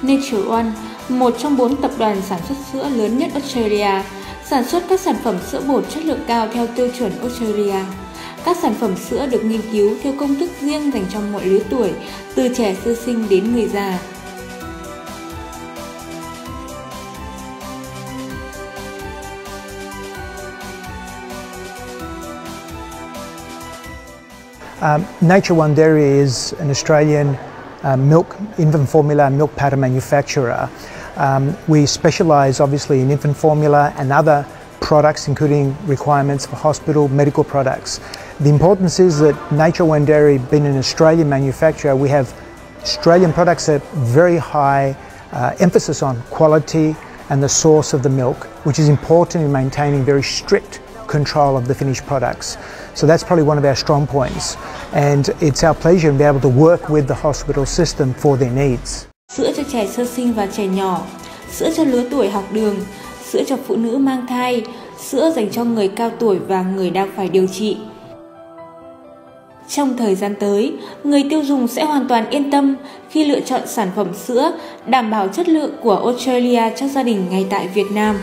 Nature One, một trong 4 tập đoàn sản xuất sữa lớn nhất Australia, sản xuất các sản phẩm sữa bột chất lượng cao theo tiêu chuẩn Australia. Các sản phẩm sữa được nghiên cứu theo công thức riêng dành cho mọi lứa tuổi, từ trẻ sơ sinh đến người già. Nature One Dairy is an Australian milk, infant formula, milk powder manufacturer. We specialise obviously in infant formula and other products, including requirements for hospital medical products. The importance is that Nature One Dairy, being an Australian manufacturer, we have Australian products that very high emphasis on quality and the source of the milk, which is important in maintaining very strict control of the finished products. So that's probably one of our strong points, and it's our pleasure to be able to work with the hospital system for their needs. Sữa cho trẻ sơ sinh và trẻ nhỏ, sữa cho lứa tuổi học đường, sữa cho phụ nữ mang thai, sữa dành cho người cao tuổi và người đang phải điều trị. Trong thời gian tới, người tiêu dùng sẽ hoàn toàn yên tâm khi lựa chọn sản phẩm sữa đảm bảo chất lượng của Australia cho gia đình ngay tại Việt Nam.